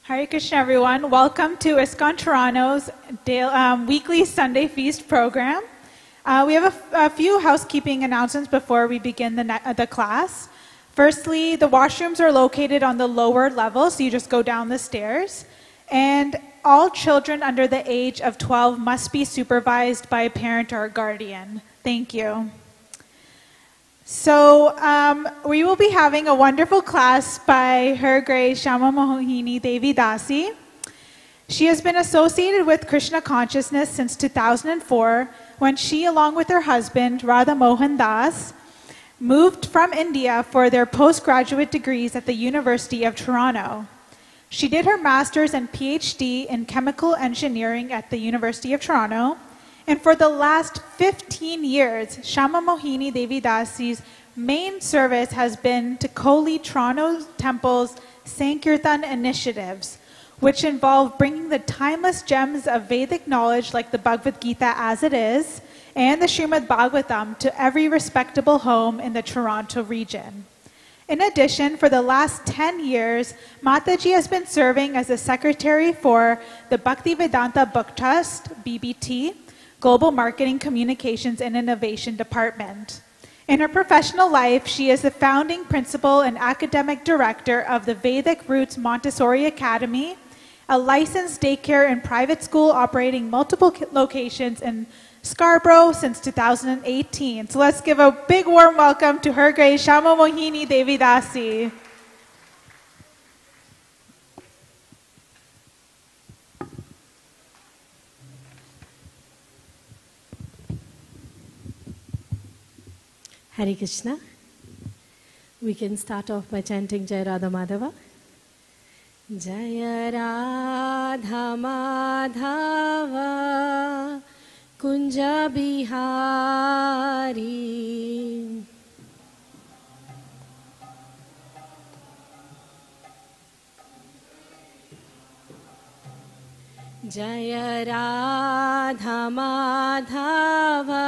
Hare Krishna, everyone. Welcome to ISKCON Toronto's weekly Sunday Feast program. We have a few housekeeping announcements before we begin the class. Firstly, the washrooms are located on the lower level, so you just go down the stairs. And all children under the age of 12 must be supervised by a parent or a guardian. Thank you. So we will be having a wonderful class by Her Grace Shama Mohini Devi Dasi. She has been associated with Krishna consciousness since 2004, when she, along with her husband, Radha Mohan Das, moved from India for their postgraduate degrees at the University of Toronto. She did her master's and PhD in chemical engineering at the University of Toronto. And for the last 15 years, Shama Mohini Devi Dasi's main service has been to co-lead Toronto Temple's Sankirtan initiatives, which involve bringing the timeless gems of Vedic knowledge like the Bhagavad Gita as it is, and the Srimad Bhagavatam to every respectable home in the Toronto region. In addition, for the last 10 years, Mataji has been serving as the secretary for the Bhaktivedanta Book Trust, BBT, Global Marketing, Communications, and Innovation Department. In her professional life, she is the founding principal and academic director of the Vedic Roots Montessori Academy, a licensed daycare and private school operating multiple locations in Scarborough since 2018. So let's give a big warm welcome to Her Grace Shama Mohini Devi Dasi. Hare Krishna. We can start off by chanting Jai Radha Madhava. Jai Radha Madhava Kunja Bihari. Jai Radha Madhava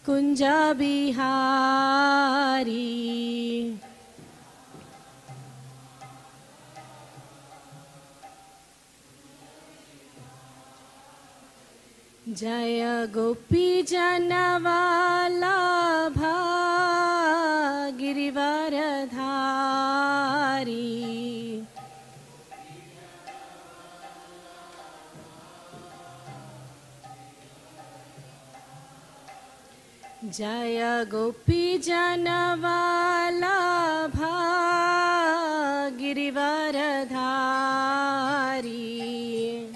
Kunja Bihari. Jaya Gopi Janavalabha Girivaradhari. Jaya Gopi Janavalabha Girivaradhari.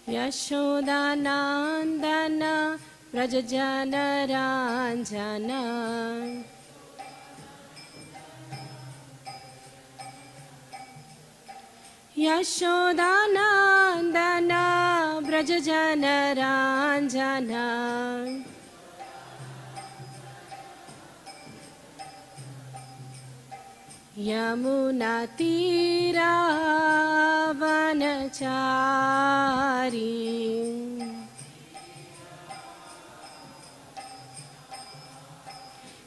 Yashodanandana Vrajajana Ranjana. Yashodanandana Vrajajana Ranjana. Yamuna Tira Vanachari.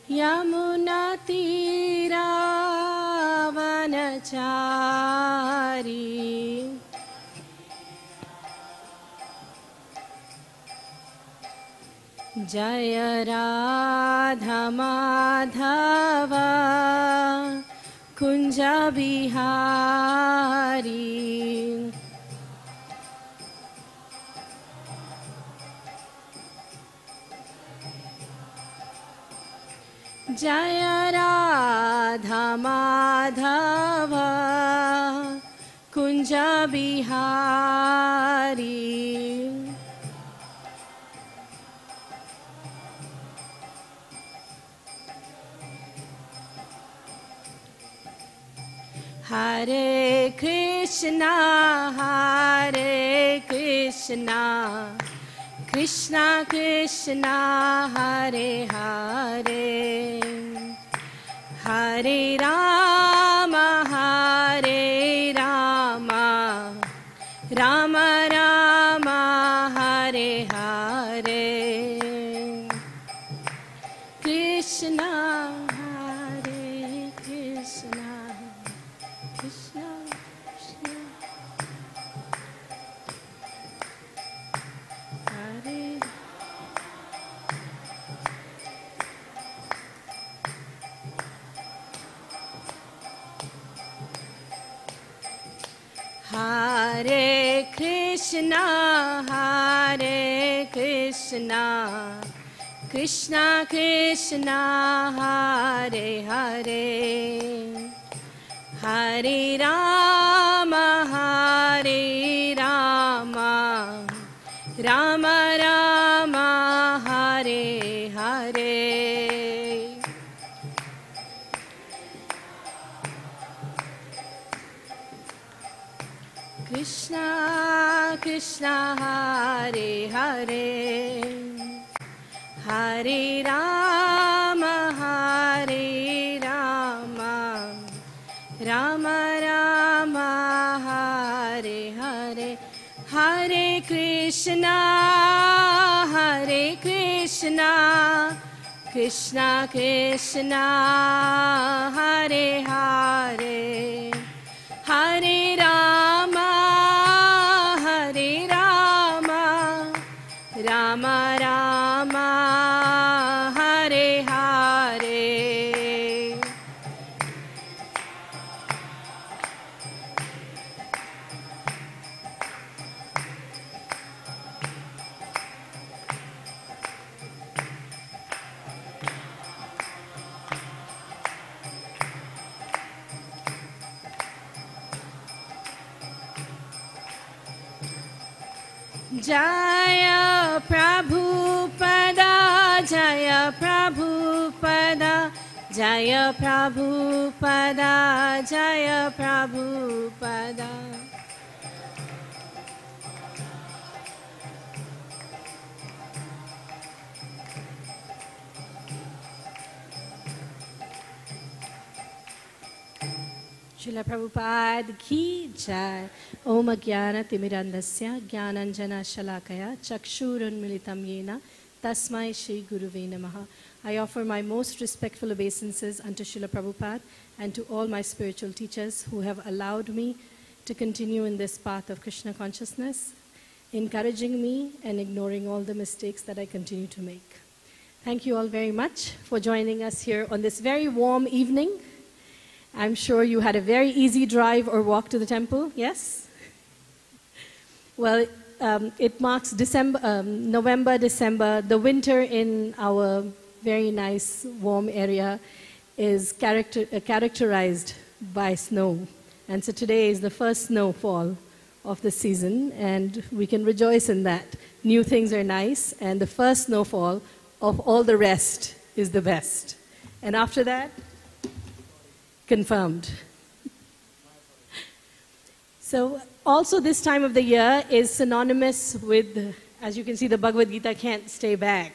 Yamuna Tira Vanachari. Jaya Radha Madhava Kunja Bihari. Jaya Radha Madhava Kunja Bihari. Hare Krishna, Hare Krishna, Krishna Krishna, Hare Hare, Hare Rama, Hare Rama, Rama Rama, Hare Hare. Hare Krishna, Krishna Krishna, Hare Hare, Hare Rama, Rama Rama, Hare Hare. Krishna Krishna, Hare Hare, Hare Rama, Rama Rama, Hare Hare, Hare Krishna, Krishna Krishna, Hare Hare, Hare Rama, Rama Rama, Hare Hare. Jaya Prabhupada, Jaya Prabhupada, Jaya Prabhupada, Jaya Prabhupada. Srila Prabhupada ki jai. Om Jnana Timirandasya Jnananjana Shalakaya Chakshurunmilitam Yena Tasmai Shri Guruve Namaha. I offer my most respectful obeisances unto Srila Prabhupada and to all my spiritual teachers who have allowed me to continue in this path of Krishna consciousness, encouraging me and ignoring all the mistakes that I continue to make. Thank you all very much for joining us here on this very warm evening. I'm sure you had a very easy drive or walk to the temple, yes? Well, it marks November, December. The winter in our very nice, warm area is characterized by snow. And so today is the first snowfall of the season, and we can rejoice in that. New things are nice, and the first snowfall of all the rest is the best. And after that, confirmed. So also this time of the year is synonymous with, as you can see, the Bhagavad Gita can't stay back.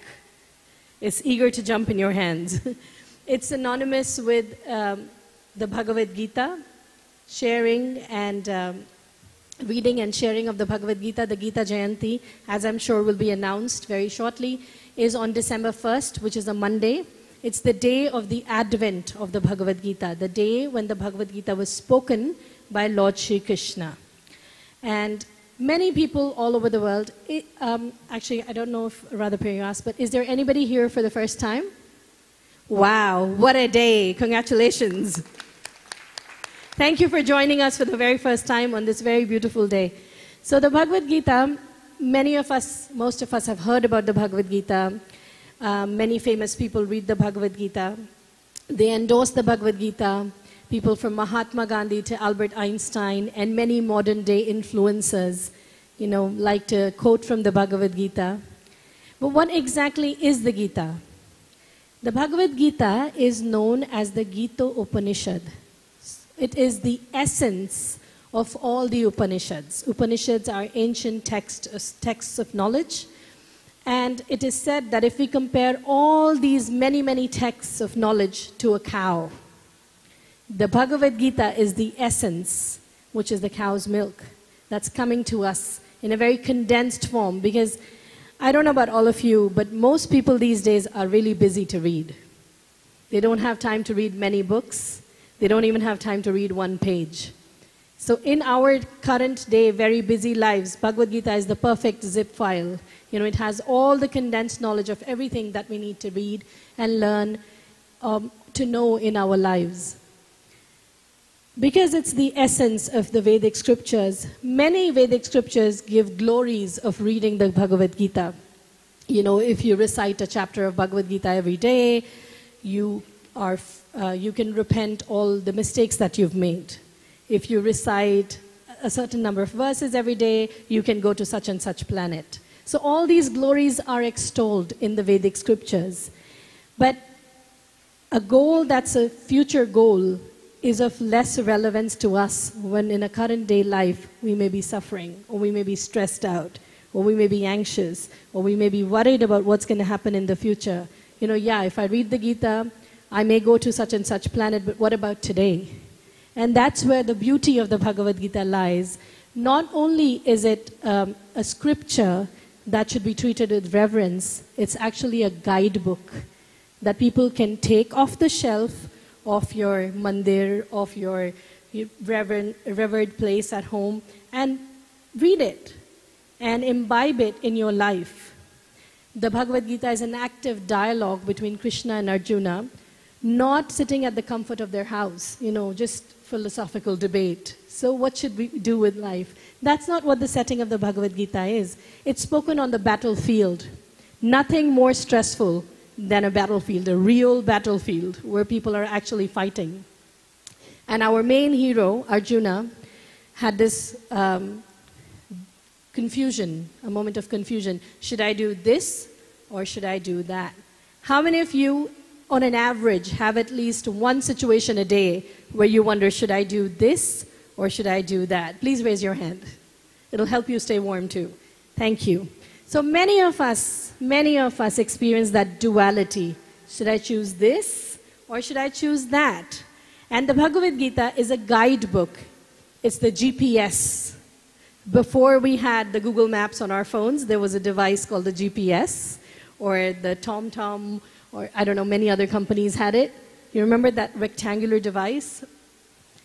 It's eager to jump in your hands. It's synonymous with the Bhagavad Gita, sharing and reading and sharing of the Bhagavad Gita. The Gita Jayanti, as I'm sure will be announced very shortly, is on December 1st, which is a Monday. It's the day of the advent of the Bhagavad Gita, the day when the Bhagavad Gita was spoken by Lord Shri Krishna. And many people all over the world, actually, I don't know if Radhapriya asked, but is there anybody here for the first time? Wow, what a day. Congratulations. Thank you for joining us for the very first time on this very beautiful day. So the Bhagavad Gita, many of us, most of us have heard about the Bhagavad Gita. Many famous people read the Bhagavad Gita. They endorse the Bhagavad Gita. People from Mahatma Gandhi to Albert Einstein and many modern day influencers, like to quote from the Bhagavad Gita. But what exactly is the Gita? The Bhagavad Gita is known as the Gita Upanishad. It is the essence of all the Upanishads. Upanishads are ancient texts of knowledge. And it is said that if we compare all these many, many texts of knowledge to a cow, the Bhagavad Gita is the essence, which is the cow's milk, that's coming to us in a very condensed form. Because I don't know about all of you, but most people these days are really busy to read. They don't have time to read many books. They don't even have time to read one page. So in our current day, very busy lives, Bhagavad Gita is the perfect zip file. It has all the condensed knowledge of everything that we need to read and learn to know in our lives. Because it's the essence of the Vedic scriptures, many Vedic scriptures give glories of reading the Bhagavad Gita. You know, if you recite a chapter of Bhagavad Gita every day, you can repent all the mistakes that you've made. If you recite a certain number of verses every day, you can go to such and such planet. So all these glories are extolled in the Vedic scriptures. But a goal that's a future goal is of less relevance to us when in a current day life we may be suffering, or we may be stressed out, or we may be anxious, or we may be worried about what's going to happen in the future. You know, yeah, if I read the Gita, I may go to such and such planet, but what about today? And that's where the beauty of the Bhagavad Gita lies. Not only is it a scripture that should be treated with reverence, it's actually a guidebook that people can take off the shelf of your mandir, of your revered place at home, and read it and imbibe it in your life. The Bhagavad Gita is an active dialogue between Krishna and Arjuna, not sitting at the comfort of their house, you know, just philosophical debate. So what should we do with life? That's not what the setting of the Bhagavad Gita is. It's spoken on the battlefield. Nothing more stressful than a battlefield, a real battlefield where people are actually fighting. And our main hero, Arjuna, had this confusion, a moment of confusion. Should I do this or should I do that? How many of you, on an average, have at least one situation a day where you wonder, should I do this or should I do that? Please raise your hand. It'll help you stay warm too. Thank you. So many of us experience that duality. Should I choose this or should I choose that? And the Bhagavad Gita is a guidebook. It's the GPS. Before we had the Google Maps on our phones, there was a device called the GPS, or the TomTom, or I don't know, many other companies had it. You remember that rectangular device?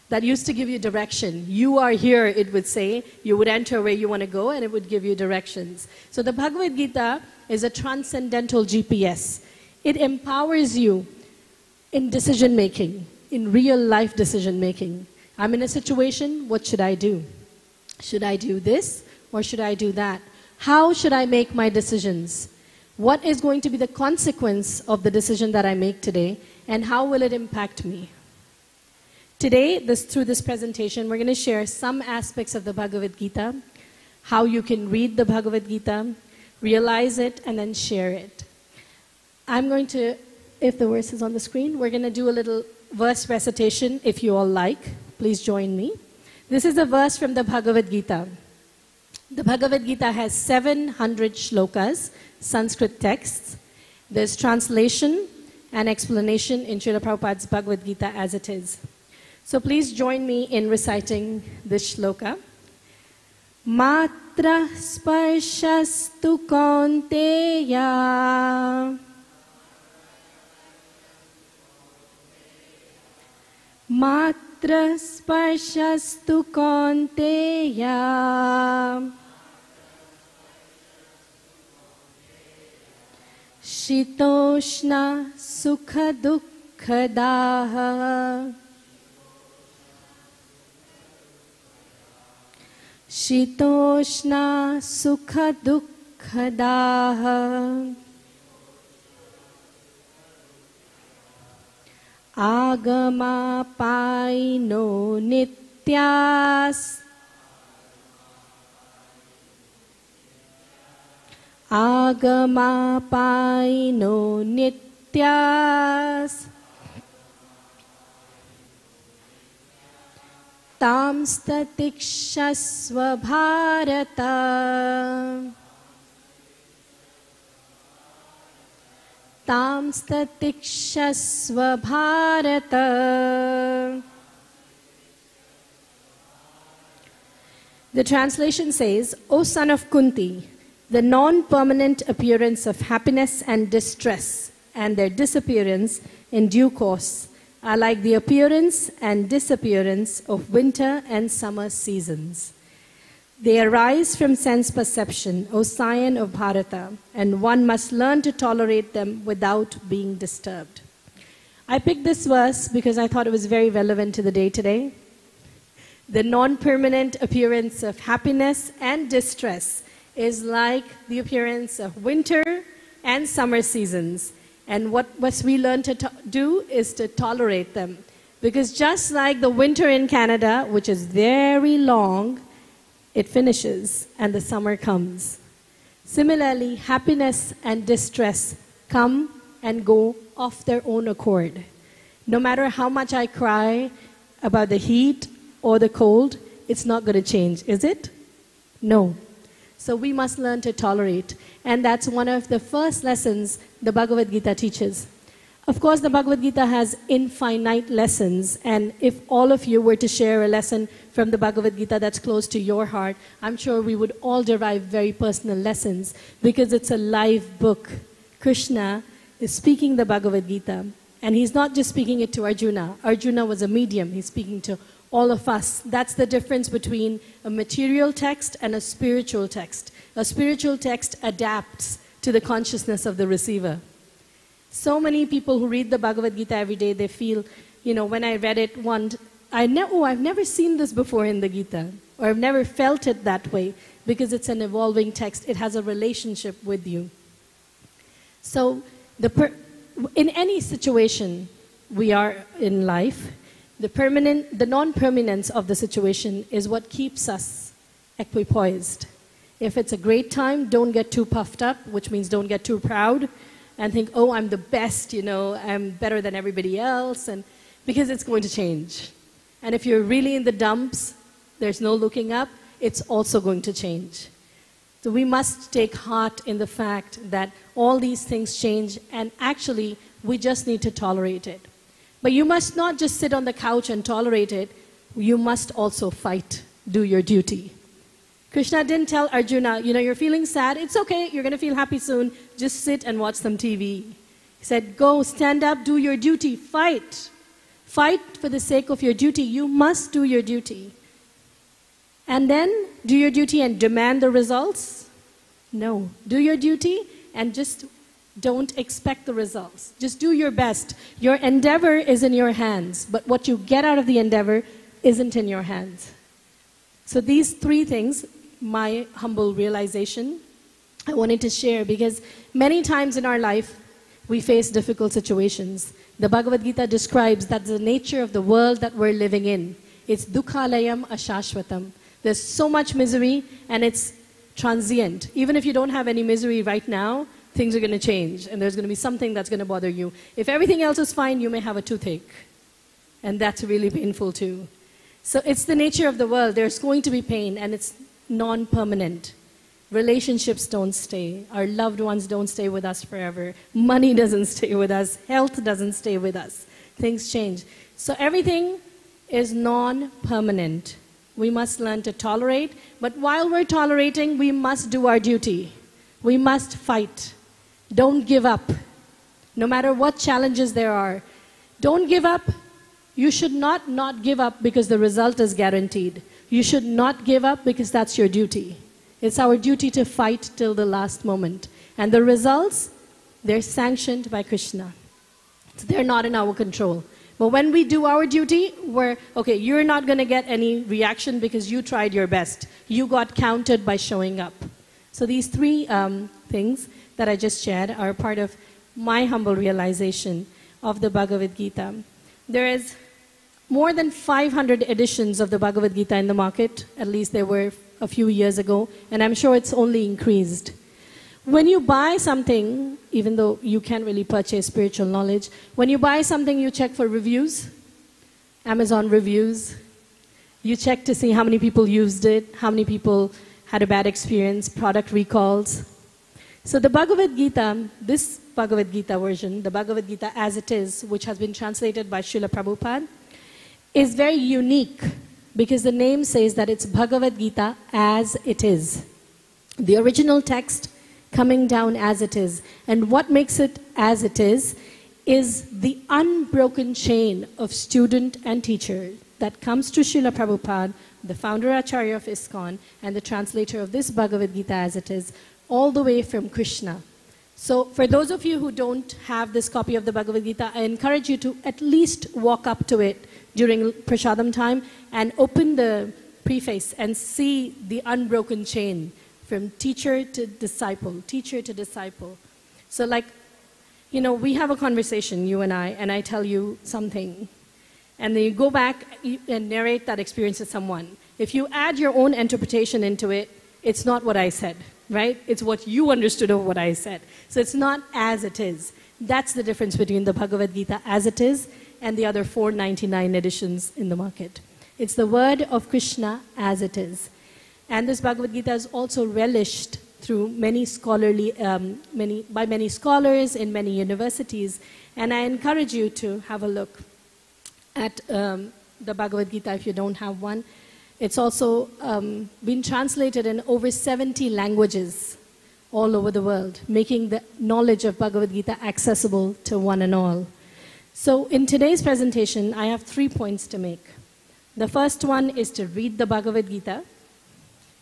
That used to give you direction. You are here, it would say. You would enter where you want to go, and it would give you directions. So the Bhagavad Gita is a transcendental GPS. It empowers you in decision-making, in real-life decision-making. I'm in a situation, what should I do? Should I do this or should I do that? How should I make my decisions? What is going to be the consequence of the decision that I make today, and how will it impact me? Today, through this presentation, we're going to share some aspects of the Bhagavad Gita, how you can read the Bhagavad Gita, realize it, and then share it. I'm going to, if the verse is on the screen, we're going to do a little verse recitation, if you all like. Please join me. This is a verse from the Bhagavad Gita. The Bhagavad Gita has 700 shlokas, Sanskrit texts. There's translation and explanation in Srila Prabhupada's Bhagavad Gita as it is. So please join me in reciting this shloka. Matra sparshastu kaunteya Matra sparshastu kaunteya Shitoshna sukha dukkadaha Shitoshna sukha dukkadaha Agama paino nityas Agama paino nityas Tamstatikshasva bharata Tamstatikshasva bharata. The translation says, O son of Kunti, the non-permanent appearance of happiness and distress and their disappearance in due course are like the appearance and disappearance of winter and summer seasons. They arise from sense perception, O scion of Bharata, and one must learn to tolerate them without being disturbed. I picked this verse because I thought it was very relevant to the day today. The non-permanent appearance of happiness and distress is like the appearance of winter and summer seasons. And what must we learn to do is to tolerate them. Because just like the winter in Canada, which is very long, it finishes and the summer comes. Similarly, happiness and distress come and go of their own accord. No matter how much I cry about the heat or the cold, it's not going to change, is it? No. So we must learn to tolerate. And that's one of the first lessons the Bhagavad Gita teaches. Of course, the Bhagavad Gita has infinite lessons, and if all of you were to share a lesson from the Bhagavad Gita that's close to your heart, I'm sure we would all derive very personal lessons, because it's a live book. Krishna is speaking the Bhagavad Gita, and he's not just speaking it to Arjuna. Arjuna was a medium. He's speaking to all of us. That's the difference between a material text and a spiritual text. A spiritual text adapts to the consciousness of the receiver. So many people who read the Bhagavad Gita every day, they feel, when I read it once, I've never seen this before in the Gita, or I've never felt it that way, because it's an evolving text. It has a relationship with you. So in any situation we are in life, the non-permanence of the situation is what keeps us equipoised. If it's a great time, don't get too puffed up, which means don't get too proud and think, oh, I'm the best, I'm better than everybody else, and because it's going to change. And if you're really in the dumps, there's no looking up, it's also going to change. So we must take heart in the fact that all these things change, and actually, we just need to tolerate it. But you must not just sit on the couch and tolerate it, you must also fight, do your duty. Krishna didn't tell Arjuna, you're feeling sad, it's okay, you're going to feel happy soon, just sit and watch some TV. He said, go, stand up, do your duty, fight. Fight for the sake of your duty. You must do your duty. And then, do your duty and demand the results? No. Do your duty and just don't expect the results. Just do your best. Your endeavor is in your hands, but what you get out of the endeavor isn't in your hands. So these three things, my humble realization, I wanted to share, because many times in our life, we face difficult situations. The Bhagavad Gita describes that the nature of the world that we're living in. It's dukhalayam ashashvatam. There's so much misery, and it's transient. Even if you don't have any misery right now, things are going to change, and there's going to be something that's going to bother you. If everything else is fine, you may have a toothache, and that's really painful too. So it's the nature of the world. There's going to be pain, and it's non-permanent. Relationships don't stay. Our loved ones don't stay with us forever. Money doesn't stay with us. Health doesn't stay with us. Things change. So everything is non-permanent. We must learn to tolerate, but while we're tolerating, we must do our duty. We must fight. Don't give up. No matter what challenges there are, don't give up. You should not give up because the result is guaranteed. You should not give up because that's your duty. It's our duty to fight till the last moment. And the results, they're sanctioned by Krishna. So they're not in our control. But when we do our duty, you're not going to get any reaction because you tried your best. You got counted by showing up. So these three things that I just shared are part of my humble realization of the Bhagavad Gita. There is more than 500 editions of the Bhagavad Gita in the market. At least there were a few years ago, and I'm sure it's only increased. When you buy something, even though you can't really purchase spiritual knowledge, when you buy something, you check for reviews, Amazon reviews. You check to see how many people used it, how many people had a bad experience, product recalls. So the Bhagavad Gita, this Bhagavad Gita version, the Bhagavad Gita as it is, which has been translated by Srila Prabhupada, is very unique because the name says that it's Bhagavad Gita as it is. The original text coming down as it is. And what makes it as it is the unbroken chain of student and teacher that comes to Srila Prabhupada, the founder Acharya of ISKCON, and the translator of this Bhagavad Gita as it is, all the way from Krishna. So for those of you who don't have this copy of the Bhagavad Gita, I encourage you to at least walk up to it during Prasadam time and open the preface and see the unbroken chain from teacher to disciple, teacher to disciple. So like, you know, we have a conversation, you and I tell you something. And then you go back and narrate that experience to someone. If you add your own interpretation into it, it's not what I said, right? It's what you understood of what I said. So it's not as it is. That's the difference between the Bhagavad Gita as it is and the other 499 editions in the market. It's the word of Krishna as it is. And this Bhagavad Gita is also relished through many scholarly, by many scholars in many universities. And I encourage you to have a look at the Bhagavad Gita if you don't have one. It's also been translated in over 70 languages all over the world, making the knowledge of Bhagavad Gita accessible to one and all. So in today's presentation, I have 3 points to make. The first one is to read the Bhagavad Gita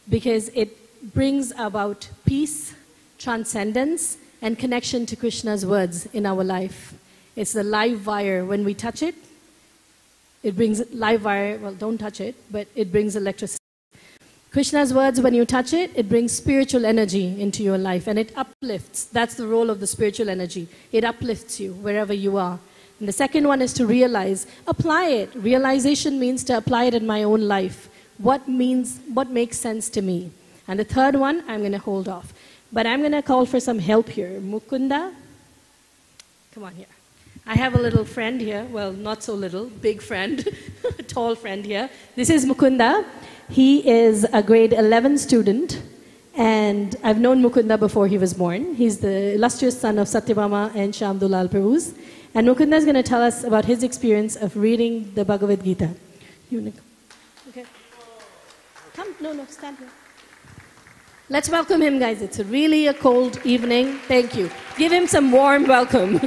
because it brings about peace, transcendence, and connection to Krishna's words in our life. It's the live wire. When we touch it, it brings live wire, well, don't touch it, but it brings electricity. Krishna's words, when you touch it, it brings spiritual energy into your life and it uplifts. That's the role of the spiritual energy. It uplifts you wherever you are. And the second one is to realize, apply it. Realization means to apply it in my own life. What makes sense to me? And the third one, I'm going to hold off. But I'm going to call for some help here. Mukunda, come on here. I have a little friend here. Well, not so little, big friend, a tall friend here. This is Mukunda. He is a grade 11 student. And I've known Mukunda before he was born. He's the illustrious son of Satyabhama and Shyam Dulal Prabhu's. And Mukunda is going to tell us about his experience of reading the Bhagavad Gita. Okay. Come, no, stand here. Let's welcome him, guys. It's really a cold evening. Thank you. Give him some warm welcome.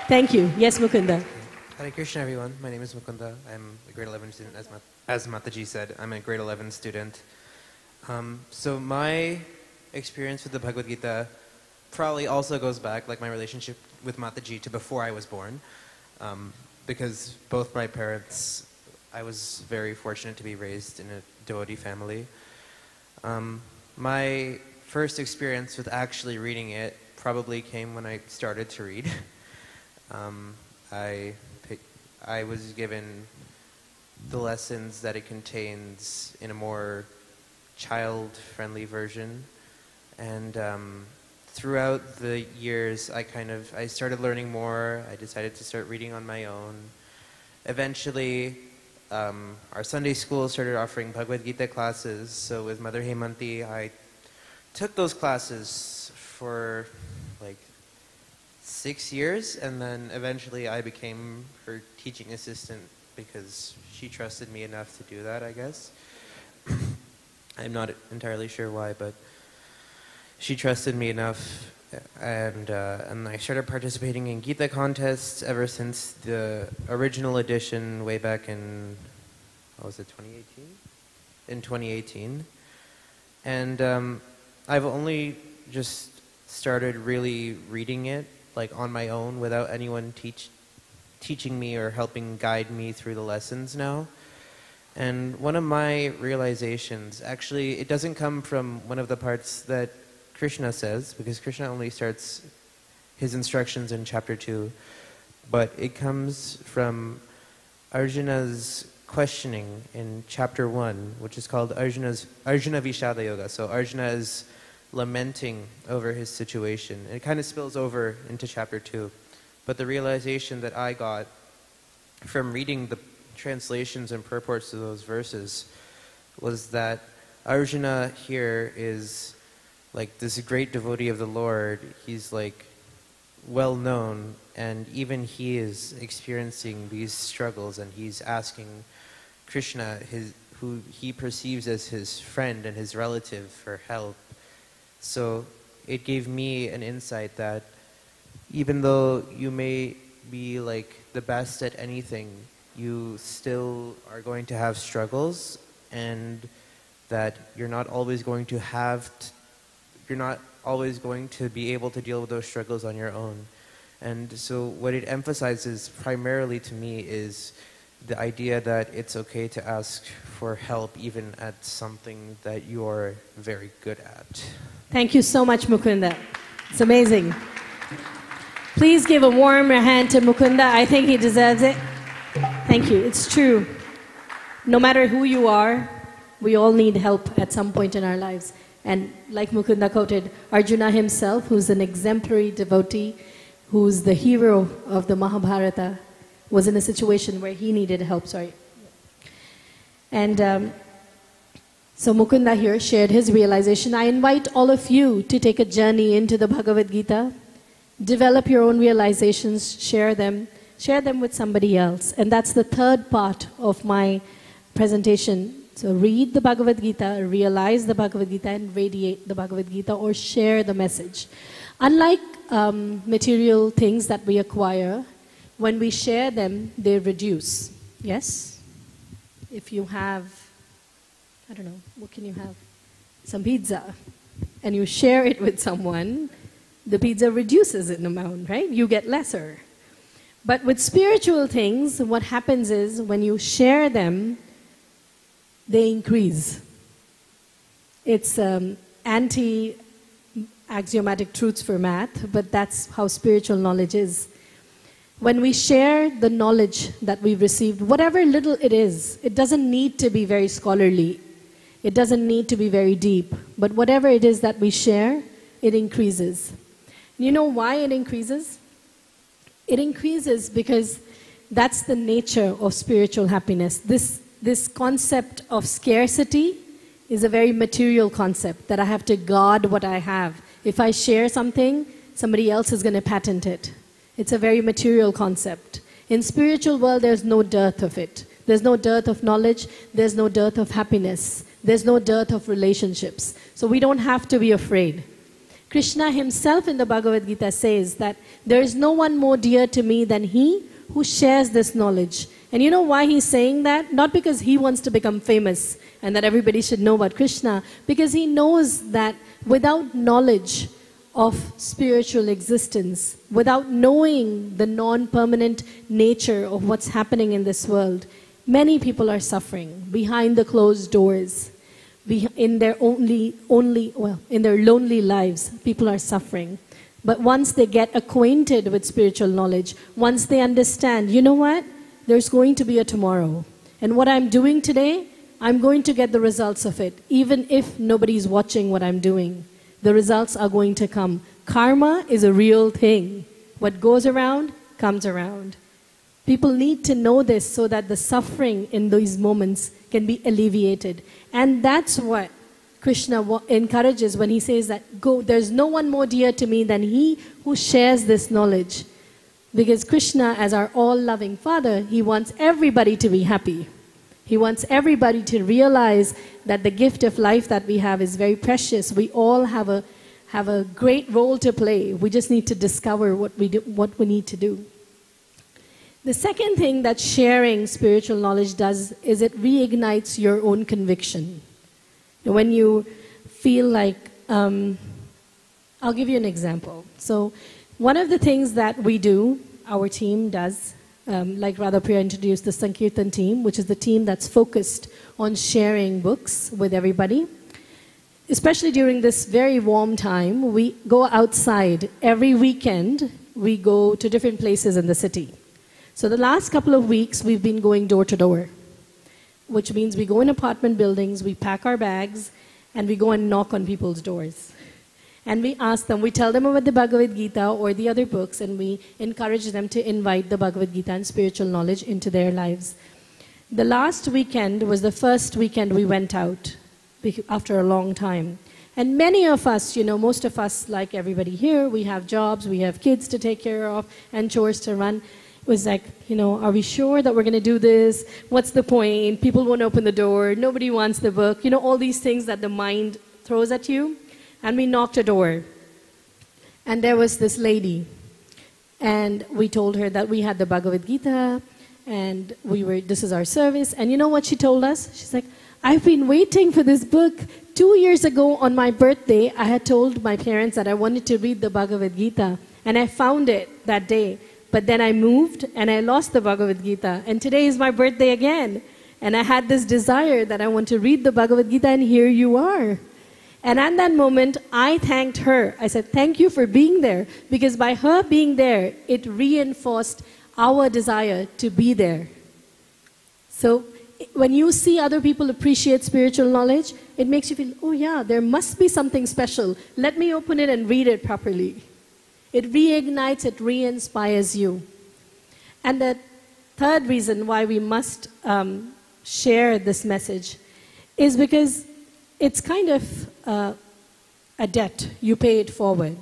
Thank you. Yes, Mukunda. Hare Krishna, everyone. My name is Mukunda. I'm a grade 11 student, as Mataji said. I'm a grade 11 student. So my experience with the Bhagavad Gita probably also goes back, like my relationship with Mataji, to before I was born. Because both my parents, I was very fortunate to be raised in a devotee family. My first experience with actually reading it probably came when I started to read. I was given the lessons that it contains in a more child-friendly version, and throughout the years I started learning more. I decided to start reading on my own. Eventually our Sunday school started offering Bhagavad Gita classes, so with Mother Hemanti I took those classes for like 6 years, and then eventually I became her teaching assistant because she trusted me enough to do that, I guess. I'm not entirely sure why, but she trusted me enough, and I started participating in Gita contests ever since the original edition way back in, what was it, 2018? In 2018. And I've only just started really reading it like on my own without anyone teaching me or helping guide me through the lessons now. And one of my realizations, actually, it doesn't come from one of the parts that Krishna says, because Krishna only starts his instructions in chapter 2, but it comes from Arjuna's questioning in chapter 1, which is called Arjuna Vishada Yoga. So Arjuna is lamenting over his situation. And it kind of spills over into chapter 2. But the realization that I got from reading the translations and purports of those verses was that Arjuna here is like this great devotee of the Lord. He's like well known, and even he is experiencing these struggles, and he's asking Krishna, who he perceives as his friend and his relative, for help. So it gave me an insight that even though you may be like the best at anything, you still are going to have struggles, and that you're not always going to be able to deal with those struggles on your own. And so what it emphasizes primarily to me is the idea that it's okay to ask for help even at something that you're very good at. Thank you so much, Mukunda. It's amazing. Please give a warm hand to Mukunda. I think he deserves it. Thank you. It's true. No matter who you are, we all need help at some point in our lives. And like Mukunda quoted, Arjuna himself, who's an exemplary devotee, who's the hero of the Mahabharata, was in a situation where he needed help. And so Mukunda here shared his realization. I invite all of you to take a journey into the Bhagavad Gita, develop your own realizations, share them with somebody else. And that's the third part of my presentation. So read the Bhagavad Gita, realize the Bhagavad Gita, and radiate the Bhagavad Gita, or share the message. Unlike material things that we acquire, when we share them, they reduce. Yes? If you have, I don't know, what can you have? Some pizza, and you share it with someone, the pizza reduces in amount, right? You get lesser. But with spiritual things, what happens is when you share them, they increase. It's anti-axiomatic truths for math, but that's how spiritual knowledge is. When we share the knowledge that we've received, whatever little it is, it doesn't need to be very scholarly. It doesn't need to be very deep. But whatever it is that we share, it increases. You know why it increases? It increases because that's the nature of spiritual happiness. This concept of scarcity is a very material concept, that I have to guard what I have. If I share something, somebody else is going to patent it. It's a very material concept. In spiritual world, there's no dearth of it. There's no dearth of knowledge. There's no dearth of happiness. There's no dearth of relationships. So we don't have to be afraid. Krishna himself in the Bhagavad Gita says that there is no one more dear to me than he who shares this knowledge. And you know why he's saying that? Not because he wants to become famous and that everybody should know about Krishna, because he knows that without knowledge of spiritual existence, without knowing the non-permanent nature of what's happening in this world, many people are suffering behind the closed doors. In their lonely lives, people are suffering. But once they get acquainted with spiritual knowledge, once they understand, you know what? There's going to be a tomorrow. And what I'm doing today, I'm going to get the results of it. Even if nobody's watching what I'm doing, the results are going to come. Karma is a real thing. What goes around, comes around. People need to know this so that the suffering in these moments can be alleviated. And that's what Krishna encourages when he says that, there's no one more dear to me than he who shares this knowledge. Because Krishna, as our all-loving Father, he wants everybody to be happy. He wants everybody to realize that the gift of life that we have is very precious. We all have a great role to play. We just need to discover what we need to do. The second thing that sharing spiritual knowledge does is it reignites your own conviction. When you feel like, I'll give you an example. So one of the things that we do, our team does, like Radhapriya introduced the Sankirtan team, which is the team that's focused on sharing books with everybody. Especially during this very warm time, we go outside. Every weekend, we go to different places in the city. So the last couple of weeks, we've been going door to door, which means we go in apartment buildings, we pack our bags, and we go and knock on people's doors. And we ask them, we tell them about the Bhagavad Gita or the other books, and we encourage them to invite the Bhagavad Gita and spiritual knowledge into their lives. The last weekend was the first weekend we went out after a long time. And many of us, most of us, like everybody here, we have jobs, we have kids to take care of, and chores to run. It was like, are we sure that we're going to do this? What's the point? People won't open the door. Nobody wants the book. All these things that the mind throws at you. And we knocked a door. And there was this lady. And we told her that we had the Bhagavad Gita. And this is our service. And you know what she told us? She's like, I've been waiting for this book. 2 years ago on my birthday, I had told my parents that I wanted to read the Bhagavad Gita. And I found it that day. But then I moved and I lost the Bhagavad Gita. And today is my birthday again. And I had this desire that I want to read the Bhagavad Gita, and here you are. And at that moment, I thanked her. I said, thank you for being there. Because by her being there, it reinforced our desire to be there. So when you see other people appreciate spiritual knowledge, it makes you feel, oh yeah, there must be something special. Let me open it and read it properly. It reignites, it re-inspires you. And the third reason why we must share this message is because it's kind of a debt. You pay it forward.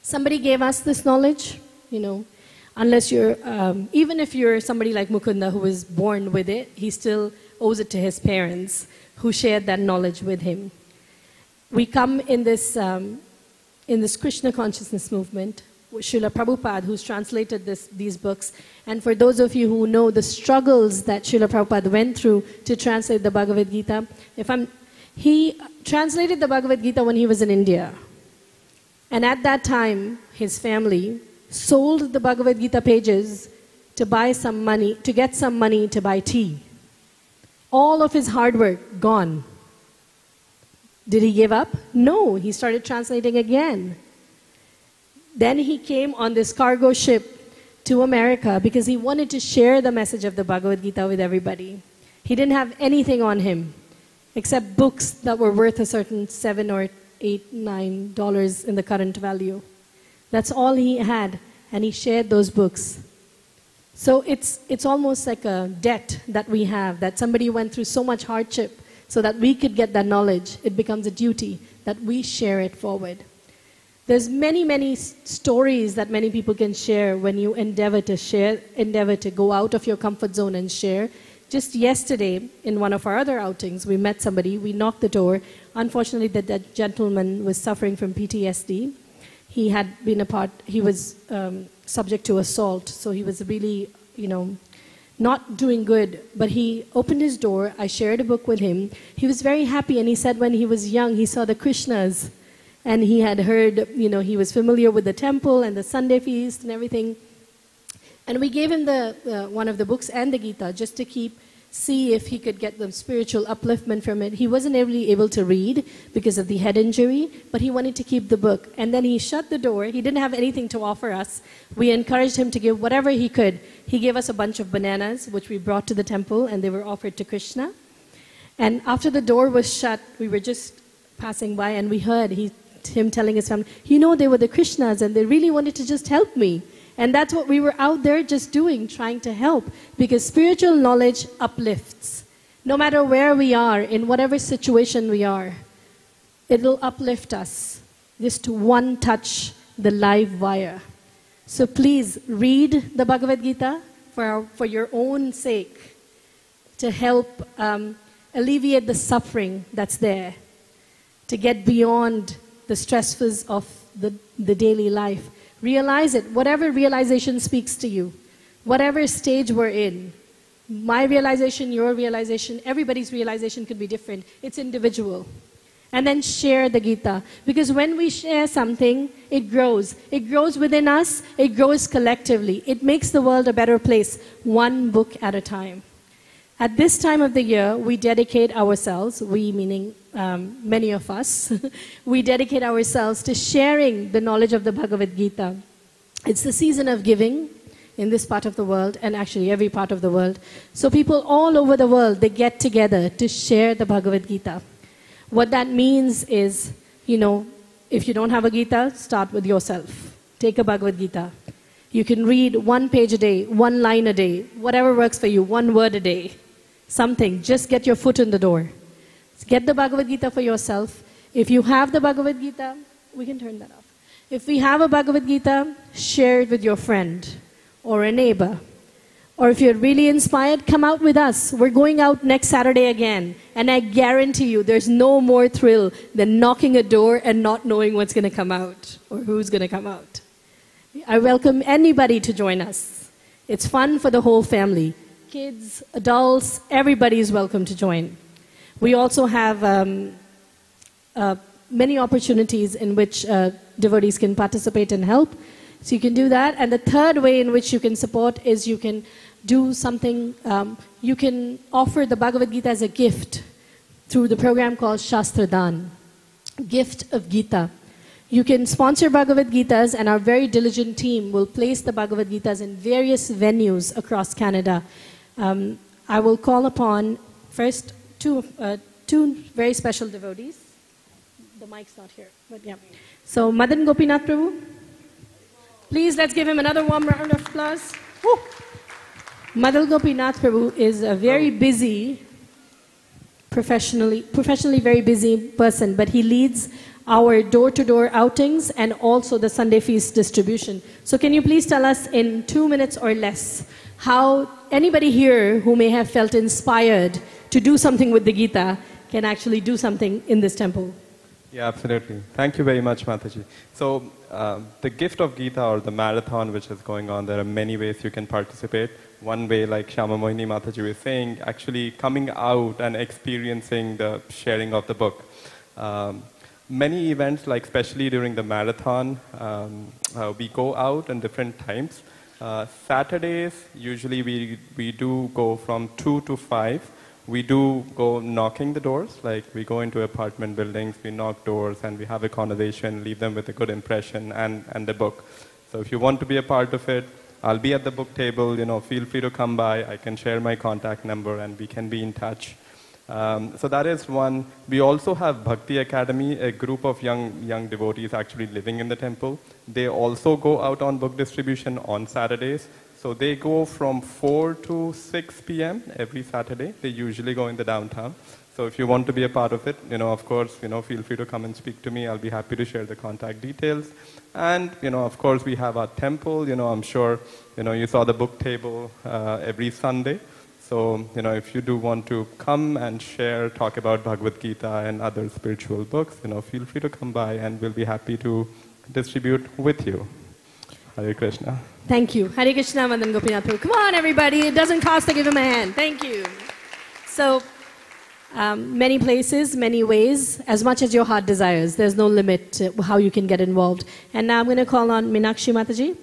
Somebody gave us this knowledge, you know, unless you're, even if you're somebody like Mukunda who was born with it, he still owes it to his parents who shared that knowledge with him. We come in this Krishna consciousness movement, Srila Prabhupada, who's translated these books, and for those of you who know the struggles that Srila Prabhupada went through to translate the Bhagavad Gita, he translated the Bhagavad Gita when he was in India. And at that time, his family sold the Bhagavad Gita pages to buy some money, to get some money to buy tea. All of his hard work gone. Did he give up? No, he started translating again. Then he came on this cargo ship to America because he wanted to share the message of the Bhagavad Gita with everybody. He didn't have anything on him except books that were worth a certain $7 or $8, $9 in the current value. That's all he had, and he shared those books. So it's almost like a debt that we have, that somebody went through so much hardship so that we could get that knowledge. It becomes a duty that we share it forward. There's many, many stories that many people can share when you endeavor to go out of your comfort zone and share. Just yesterday, in one of our other outings, we met somebody, we knocked the door. Unfortunately, that gentleman was suffering from PTSD. He had been he was subject to assault, so he was really, not doing good. But he opened his door, I shared a book with him. He was very happy, and he said when he was young, he saw the Krishnas. And he had heard, he was familiar with the temple and the Sunday feast and everything. And we gave him one of the books and the Gita just to see if he could get the spiritual upliftment from it. He wasn't really able to read because of the head injury, but he wanted to keep the book. And then he shut the door. He didn't have anything to offer us. We encouraged him to give whatever he could. He gave us a bunch of bananas, which we brought to the temple, and they were offered to Krishna. And after the door was shut, we were just passing by, and we heard him telling his family, they were the Krishnas, and they really wanted to just help me. And that's what we were out there just doing, trying to help. Because spiritual knowledge uplifts. No matter where we are, in whatever situation we are, it will uplift us. Just one touch, the live wire. So please read the Bhagavad Gita for your own sake, to help alleviate the suffering that's there, to get beyond the stresses of the daily life. Realize it. Whatever realization speaks to you, whatever stage we're in, my realization, your realization, everybody's realization could be different. It's individual. And then share the Gita. Because when we share something, it grows. It grows within us. It grows collectively. It makes the world a better place, one book at a time. At this time of the year, we dedicate ourselves, we meaning many of us, we dedicate ourselves to sharing the knowledge of the Bhagavad Gita. It's the season of giving in this part of the world, and actually every part of the world. So people all over the world, they get together to share the Bhagavad Gita. What that means is, if you don't have a Gita, start with yourself. Take a Bhagavad Gita. You can read 1 page a day, 1 line a day, whatever works for you, 1 word a day. Something, just get your foot in the door. Get the Bhagavad Gita for yourself. If you have the Bhagavad Gita, we can turn that off. If we have a Bhagavad Gita, share it with your friend or a neighbor. Or if you're really inspired, come out with us. We're going out next Saturday again. And I guarantee you, there's no more thrill than knocking a door and not knowing what's going to come out or who's going to come out. I welcome anybody to join us. It's fun for the whole family. Kids, adults, everybody is welcome to join. We also have many opportunities in which devotees can participate and help. So you can do that. And the third way in which you can support is you can do something, you can offer the Bhagavad Gita as a gift through the program called Shastradan, Gift of Gita. You can sponsor Bhagavad Gitas, and our very diligent team will place the Bhagavad Gitas in various venues across Canada. I will call upon first two very special devotees. The mic's not here, but yeah. So Madan Gopinath Prabhu, please let's give him another warm round of applause. Woo. Madan Gopinath Prabhu is a very busy, professionally very busy person, but he leads our door-to-door outings and also the Sunday feast distribution. So can you please tell us in 2 minutes or less how anybody here who may have felt inspired to do something with the Gita can actually do something in this temple? Yeah, absolutely. Thank you very much, Mataji. So the gift of Gita, or the marathon which is going on, there are many ways you can participate. One way, like Shyama Mohini Mataji was saying, actually coming out and experiencing the sharing of the book. Many events, like especially during the marathon, we go out in different times. Saturdays, usually we do go from 2 to 5. We do go knocking the doors, like we go into apartment buildings, we knock doors, and we have a conversation, leave them with a good impression and the book. So if you want to be a part of it, I'll be at the book table, feel free to come by. I can share my contact number and we can be in touch. So that is one. We also have Bhakti Academy, a group of young devotees actually living in the temple. They also go out on book distribution on Saturdays. So they go from 4 to 6 p.m. every Saturday. They usually go in the downtown. So if you want to be a part of it, of course, feel free to come and speak to me. I'll be happy to share the contact details. And, of course, we have our temple. I'm sure, you saw the book table every Sunday. So, if you do want to come and share, talk about Bhagavad Gita and other spiritual books, feel free to come by and we'll be happy to distribute with you. Hare Krishna. Thank you. Hare Krishna, Madan Gopinath Prabhu. Come on, everybody. It doesn't cost to give him a hand. Thank you. So, many places, many ways, as much as your heart desires. There's no limit to how you can get involved. And now I'm going to call on Meenakshi Mataji.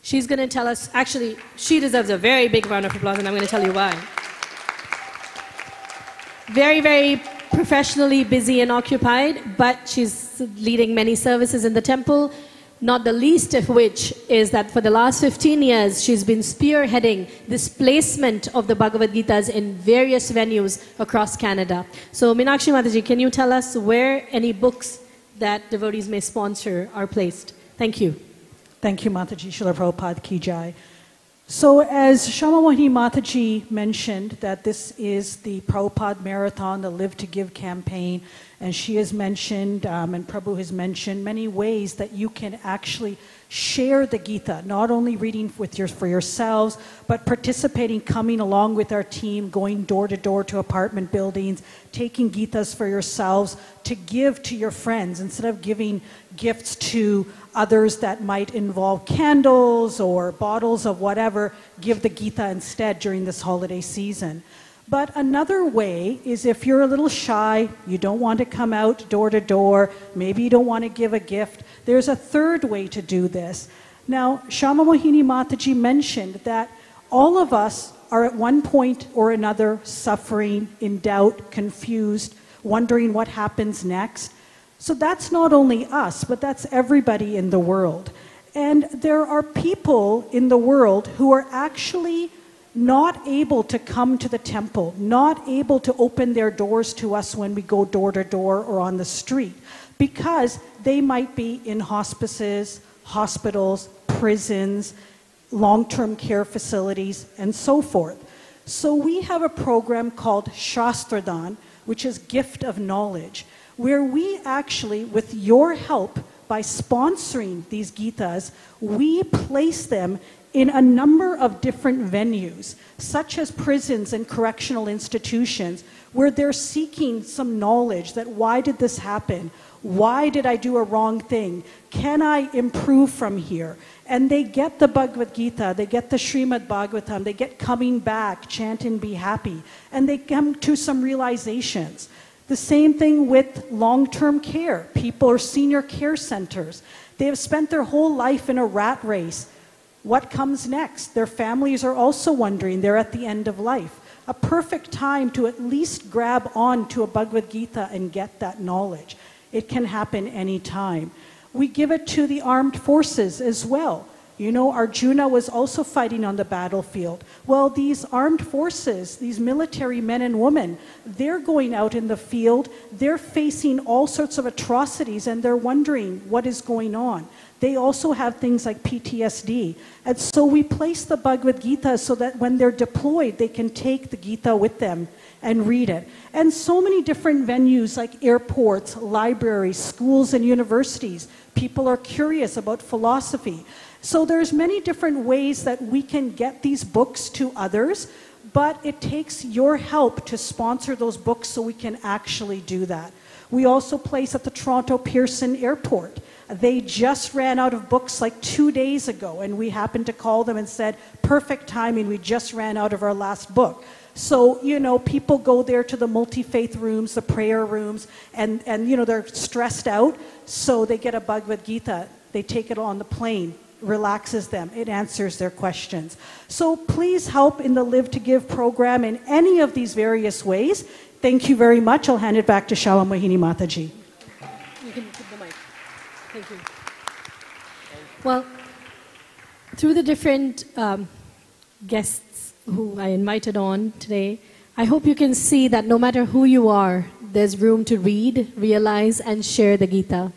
She's going to tell us, actually, she deserves a very big round of applause, and I'm going to tell you why. Very, very professionally busy and occupied, but she's leading many services in the temple, not the least of which is that for the last 15 years, she's been spearheading this placement of the Bhagavad Gitas in various venues across Canada. So, Meenakshi Mataji, can you tell us where any books that devotees may sponsor are placed? Thank you. Thank you, Mataji. Srila Prabhupada Ki Jai. So as Shyama Mohini Mataji mentioned, that this is the Prabhupada Marathon, the Live to Give campaign, and she has mentioned, and Prabhu has mentioned, many ways that you can actually share the Gita, not only reading for yourselves, but participating, coming along with our team, going door to door to apartment buildings, taking Gitas for yourselves to give to your friends instead of giving gifts to others that might involve candles or bottles of whatever. Give the Gita instead during this holiday season. But another way is if you're a little shy, you don't want to come out door to door, maybe you don't want to give a gift, there's a third way to do this. Now, Shyama Mohini Mataji mentioned that all of us are at one point or another suffering, in doubt, confused, wondering what happens next. So that's not only us, but that's everybody in the world. And there are people in the world who are actually not able to come to the temple, not able to open their doors to us when we go door to door or on the street, because they might be in hospices, hospitals, prisons, long-term care facilities, and so forth. So we have a program called Shastradan, which is Gift of Knowledge, where we actually, with your help, by sponsoring these Gitas, we place them in a number of different venues, such as prisons and correctional institutions, where they're seeking some knowledge that why did this happen? Why did I do a wrong thing? Can I improve from here? And they get the Bhagavad Gita, they get the Srimad Bhagavatam, they get coming back, chant and be happy, and they come to some realizations. The same thing with long-term care. People or senior care centers. They have spent their whole life in a rat race. What comes next? Their families are also wondering. They're at the end of life. A perfect time to at least grab on to a Bhagavad Gita and get that knowledge. It can happen anytime. We give it to the armed forces as well. You know, Arjuna was also fighting on the battlefield. Well, these armed forces, these military men and women, they're going out in the field, they're facing all sorts of atrocities, and they're wondering what is going on. They also have things like PTSD. And so we place the Bhagavad Gita so that when they're deployed, they can take the Gita with them and read it. And so many different venues like airports, libraries, schools, and universities. People are curious about philosophy. So there's many different ways that we can get these books to others, but it takes your help to sponsor those books so we can actually do that. We also place at the Toronto Pearson Airport. They just ran out of books like 2 days ago, and we happened to call them and said, perfect timing, we just ran out of our last book. So, you know, people go there to the multi-faith rooms, the prayer rooms, and you know, they're stressed out, so they get a Bhagavad Gita. They take it on the plane. Relaxes them. It answers their questions. So please help in the Live to Give program in any of these various ways. Thank you very much. I'll hand it back to Shama Mohini Mataji. You can put the mic. Thank you. Well, through the different guests who I invited on today, I hope you can see that no matter who you are, there's room to read, realize, and share the Gita.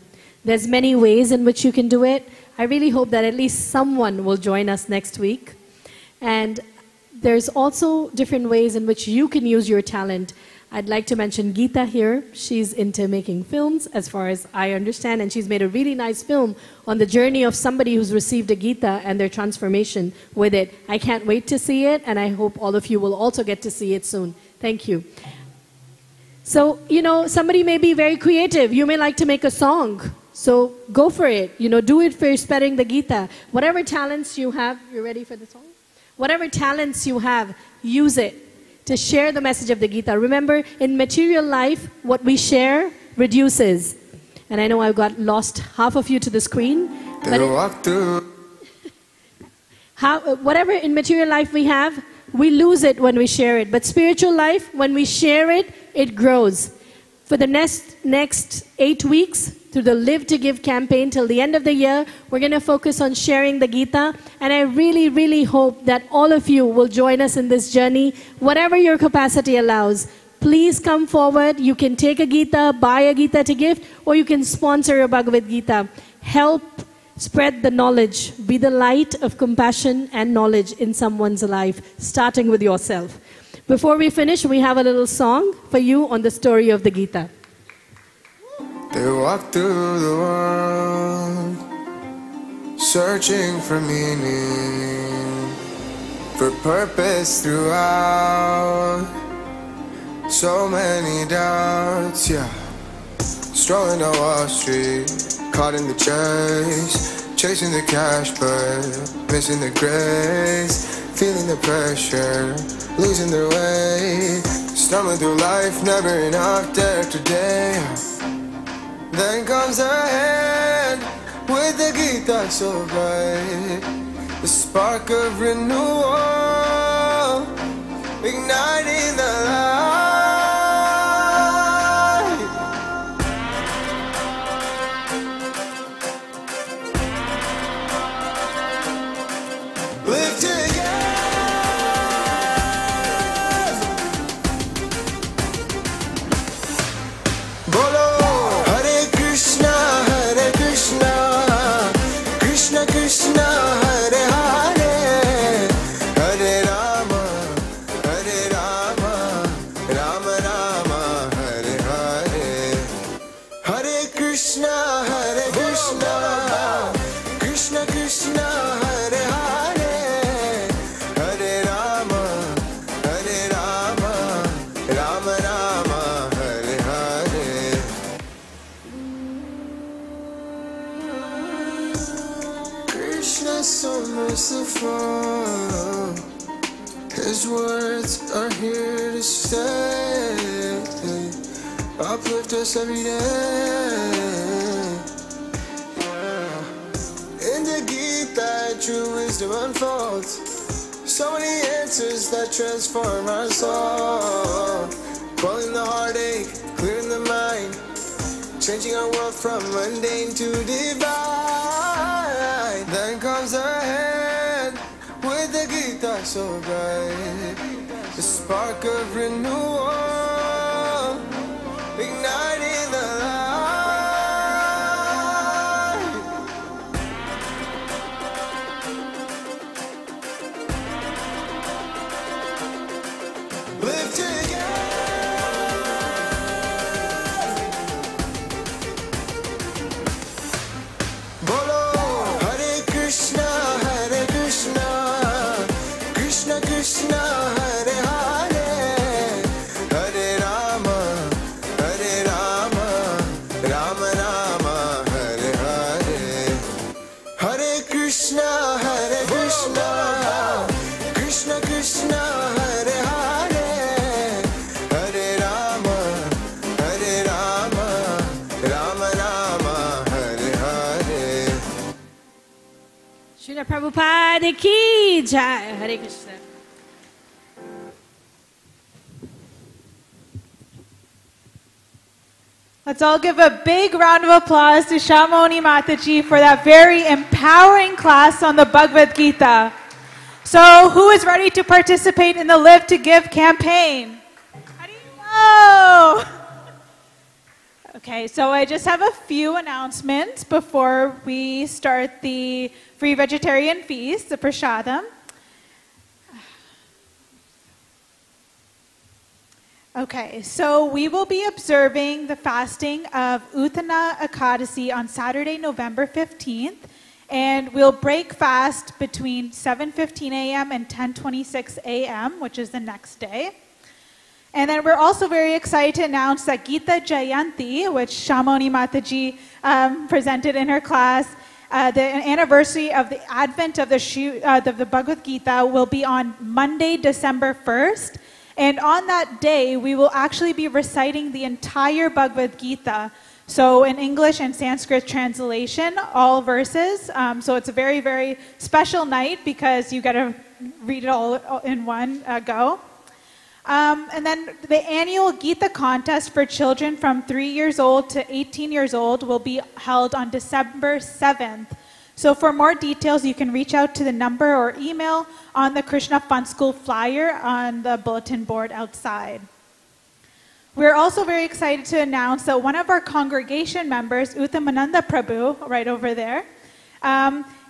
There's many ways in which you can do it. I really hope that at least someone will join us next week. And there's also different ways in which you can use your talent. I'd like to mention Geeta here. She's into making films, as far as I understand, and she's made a really nice film on the journey of somebody who's received a Gita and their transformation with it. I can't wait to see it, and I hope all of you will also get to see it soon. Thank you. So, you know, somebody may be very creative. You may like to make a song. So go for it. You know, do it for spreading the Gita. Whatever talents you have, you ready for the song? Whatever talents you have, use it to share the message of the Gita. Remember, in material life, what we share reduces. And I know I've got lost half of you to the screen. But whatever in material life we have, we lose it when we share it. But spiritual life, when we share it, it grows. For the next 8 weeks, through the Live to Give campaign till the end of the year, we're going to focus on sharing the Gita. And I really, really hope that all of you will join us in this journey, whatever your capacity allows. Please come forward. You can take a Gita, buy a Gita to gift, or you can sponsor a Bhagavad Gita. Help spread the knowledge. Be the light of compassion and knowledge in someone's life, starting with yourself. Before we finish, we have a little song for you on the story of the Gita. They walk through the world, searching for meaning, for purpose throughout. So many doubts, yeah. Strolling down Wall Street, caught in the chase, chasing the cash but missing the grace. Feeling the pressure, losing their way, stumbling through life, never enough day after day. Then comes a hand with the Gita so bright, the spark of renewal, igniting the light. Live together. Bolo Hare Krishna, Krishna Krishna, Hare Hare, Hare Rama, Rama Rama, Hare Hare. Hare Krishna, Krishna Krishna, Hare Hare, Hare Rama, Rama Rama, Hare Hare. Krishna so merciful, His words are here to stay. uplift us every day. In the Gita, true wisdom unfolds. So many answers that transform our soul. Quelling the heartache, clearing the mind, changing our world from mundane to divine. Then comes our hand with the Gita so bright, the spark of renewal, igniting the light. Live together. Bolo Hare Krishna, Krishna Krishna, Hare Hare, Hare Rama, Rama Rama, Hare Hare. Hare Krishna, Krishna Krishna, Hare Hare, Hare Rama, Rama Rama, Hare Hare. Srila Prabhupada ki jai. Hare Krishna. Let's all give a big round of applause to Shamoni Mataji for that very empowering class on the Bhagavad Gita. So, who is ready to participate in the Live to Give campaign? Harino! Okay, so I just have a few announcements before we start the free vegetarian feast, the prasadam. Okay, so we will be observing the fasting of Uttana Ekadasi on Saturday, November 15th, and we'll break fast between 7:15 a.m. and 10:26 a.m., which is the next day. And then we're also very excited to announce that Gita Jayanti, which Shamoni Mataji presented in her class, the anniversary of the advent of the Bhagavad Gita will be on Monday, December 1st. And on that day, we will actually be reciting the entire Bhagavad Gita. So in English and Sanskrit translation, all verses. So it's a very, very special night because you get to read it all in one go. And then the annual Gita contest for children from 3 years old to 18 years old will be held on December 7th. So for more details, you can reach out to the number or email on the Krishna Fun School flyer on the bulletin board outside. We're also very excited to announce that one of our congregation members, Uttamananda Prabhu, right over there,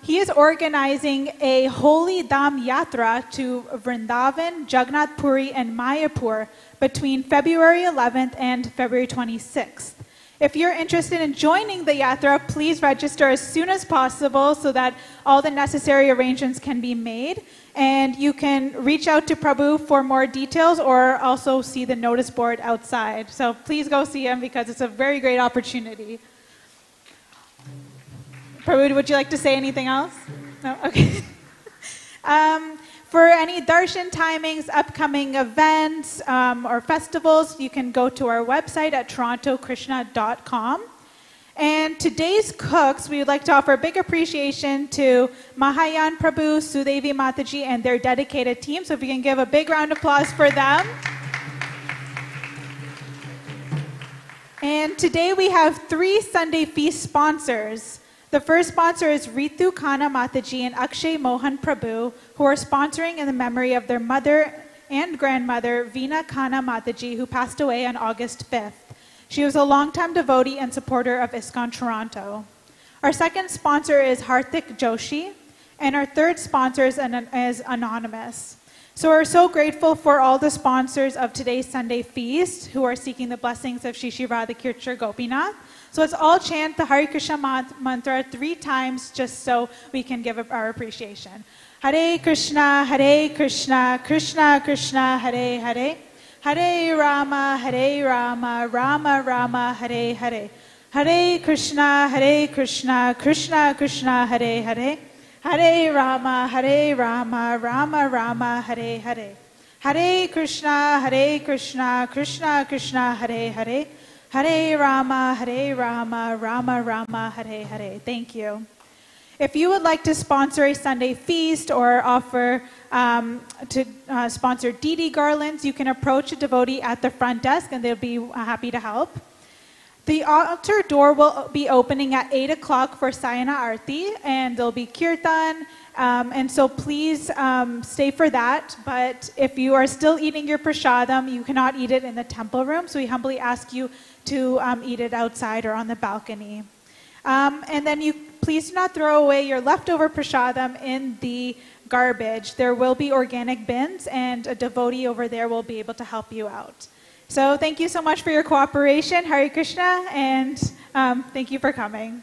he is organizing a Holy Dham Yatra to Vrindavan, Jagannath Puri, and Mayapur between February 11th and February 26th. If you're interested in joining the Yatra, please register as soon as possible so that all the necessary arrangements can be made. And you can reach out to Prabhu for more details or also see the notice board outside. So please go see him because it's a very great opportunity. Prabhu, would you like to say anything else? No? Okay. For any darshan timings, upcoming events, or festivals, you can go to our website at torontokrishna.com. And today's cooks, we would like to offer a big appreciation to Mahayan Prabhu, Sudevi Mataji, and their dedicated team. So if you can give a big round of applause for them. And today we have 3 Sunday feast sponsors. The first sponsor is Ritu Khanna Mataji and Akshay Mohan Prabhu, who are sponsoring in the memory of their mother and grandmother, Veena Khanna Mataji, who passed away on August 5th. She was a longtime devotee and supporter of ISKCON Toronto. Our second sponsor is Harthik Joshi, and our third sponsor is Anonymous. So we're so grateful for all the sponsors of today's Sunday feast who are seeking the blessings of Shri Shri Radhakirti Gopinath. So let's all chant the Hare Krishna mantra 3 times just so we can give our appreciation. Hare Krishna, Krishna Krishna, Hare Hare. Hare Rama, Rama Rama, Hare Hare. Hare Krishna, Krishna Krishna, Hare Hare. Hare Rama, Rama Rama, Hare Hare. Hare Krishna, Krishna Krishna, Hare Hare. Hare Rama, Rama Rama, Hare Hare. Thank you. If you would like to sponsor a Sunday feast or offer to sponsor Didi garlands, you can approach a devotee at the front desk and they'll be happy to help. The altar door will be opening at 8 o'clock for Sayana Arti, and there'll be kirtan, and so please stay for that. But if you are still eating your prasadam, you cannot eat it in the temple room, so we humbly ask you to eat it outside or on the balcony. And then please do not throw away your leftover prasadam in the garbage. There will be organic bins, and a devotee over there will be able to help you out. So thank you so much for your cooperation. Hare Krishna, and thank you for coming.